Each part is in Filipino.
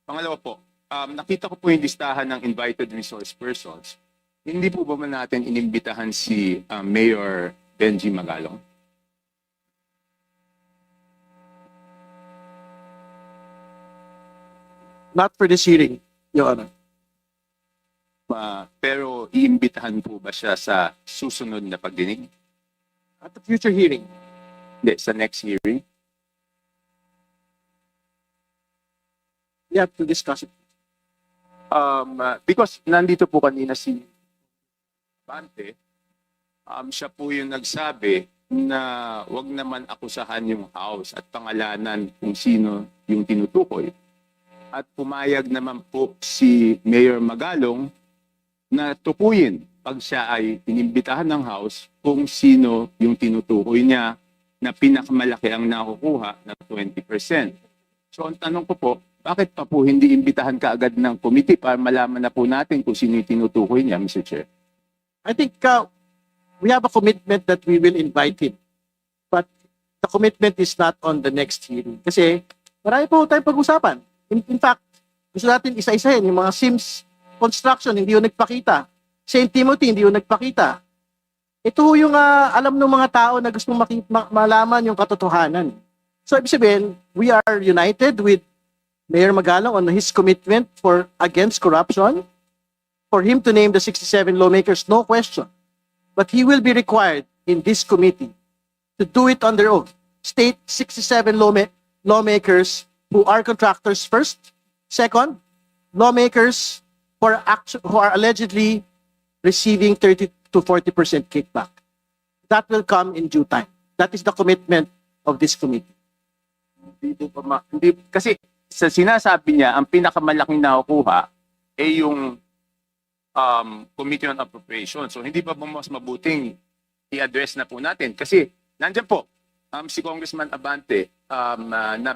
Pangalawa po, nakita ko po yung listahan ng invited resource persons. Hindi po ba natin inimbitahan si Mayor Benji Magalong? Not for this hearing, Your Honor. Pero iimbitahan po ba siya sa susunod na pagdinig? At the future hearing, Hindi, sa next hearing? we have to discuss it. Because nandito po kanina si Bante, siya po yung nagsabi na wag naman akusahan yung house at pangalanan kung sino yung tinutukoy. At pumayag naman po si Mayor Magalong na tukuyin pag siya ay inimbitahan ng house kung sino yung tinutukoy niya na pinakamalaki ang nakukuha na 20%. So ang tanong ko po, bakit pa po hindi imbitahan kaagad ng committee para malaman na po natin kung sino yung tinutukoy niya, Mr. Chair? I think we have a commitment that we will invite him. But the commitment is not on the next hearing. Kasi marami po tayong pag-usapan. In fact, gusto natin isa-isahin yung mga Sims construction, hindi yung nagpakita. St. Timothy, hindi yung nagpakita. Ito yung alam ng mga tao na gusto malaman yung katotohanan. So, ibig sabihin, we are united with Mayor Magalong on his commitment for against corruption. For him to name the 67 lawmakers, no question. But he will be required in this committee to do it on their own. State 67 lawmakers who are contractors first. Second, lawmakers who are allegedly receiving 30 to 40% kickback. That will come in due time. That is the commitment of this committee. Kasi sa sinasabi niya, ang pinakamalaking nakukuha ay yung Committee on Appropriation. So hindi pa ba mas mabuting i-address na po natin? Kasi nandiyan po, si Congressman Abante,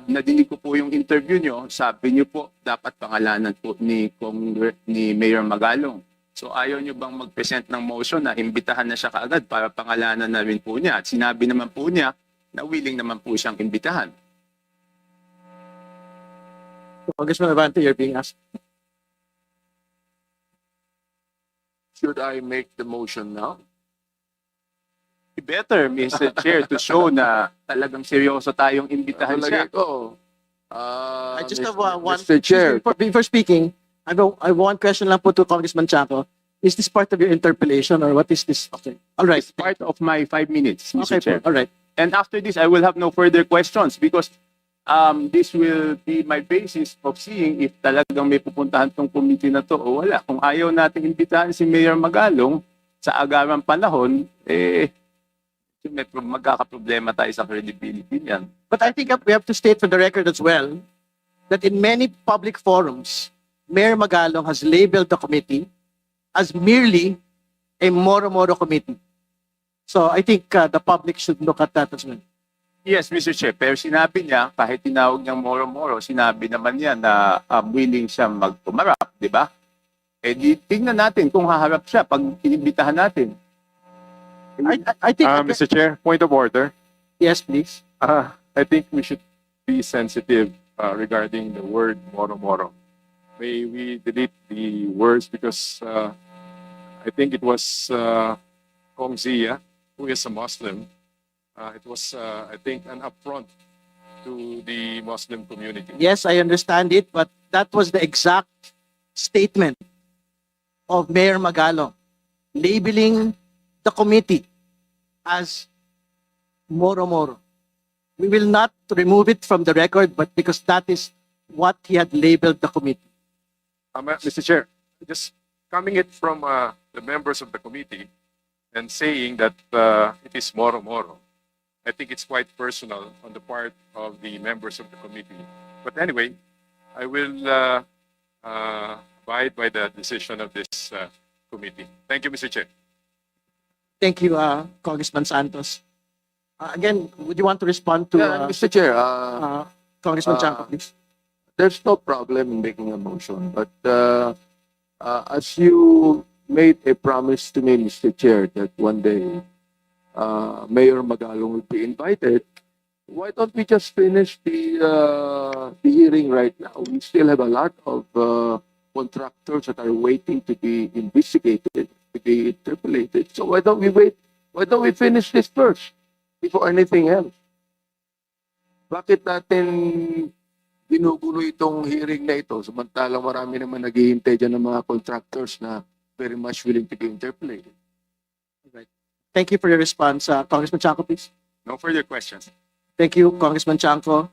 nadinig ko po yung interview nyo, sabi nyo po, dapat pangalanan po ni Mayor Magalong. So ayaw nyo bang mag-present ng motion na imbitahan na siya kaagad para pangalanan na rin po niya? At sinabi naman po niya na willing naman po siyang imbitahan. Congressman Avante, you're being asked. Should I make the motion now? Better, Mr. Chair, to show na talagang seryoso tayong imbitahan siya. Talagay ko. I just have one. Mr. Chair, Before speaking, I have one question lang po to Congressman Chaco. Is this part of your interpellation or what is this? Okay. All right. It's part of my 5 minutes, Mr. Okay. Chair. All right. And after this, I will have no further questions because this will be my basis of seeing if talagang may pupuntahan tong committee na to o wala. Kung ayaw natin imbitahan si Mayor Magalong sa agarang panahon, magkakaproblema tayo sa credibility niyan. But I think we have to state for the record as well that in many public forums, Mayor Magalong has labeled the committee as merely a moro-moro committee. So I think the public should look at that as well. Yes, Mr. Chair, pero sinabi niya, kahit tinawag niyang moro-moro, sinabi naman niya na willing siya magpumarap, di ba? Eh di, tingnan natin kung haharap siya pag inimbitahan natin. I think... Mr. Chair, point of order. Yes, please. I think we should be sensitive regarding the word moro-moro. May we delete the words because I think it was Kong Zia, who is a Muslim. It was, I think, an affront to the Muslim community. Yes, I understand it, but that was the exact statement of Mayor Magalong, labeling the committee as moro-moro. We will not remove it from the record, but because that is what he had labeled the committee. Mr. Chair, just coming it from the members of the committee and saying that it is moro-moro, I think it's quite personal on the part of the members of the committee. But anyway, I will abide by the decision of this committee. Thank you, Mr. Chair. Thank you, Congressman Santos. Again, would you want to respond to Mr. Chair, Congressman Chanco, please? there's no problem in making a motion, but as you made a promise to me, Mr. Chair, that one day Mayor Magalong will be invited, Why don't we just finish the hearing right now? We still have a lot of contractors that are waiting to be investigated, to be interpolated. So why don't we wait? Why don't we finish this first before anything else? Bakit natin ginugulo itong hearing na ito samantalang marami naman naghihintay dyan ng mga contractors na very much willing to be interpolated? Thank you for your response. Congressman Chanco, please. No further questions. Thank you, Congressman Chanco.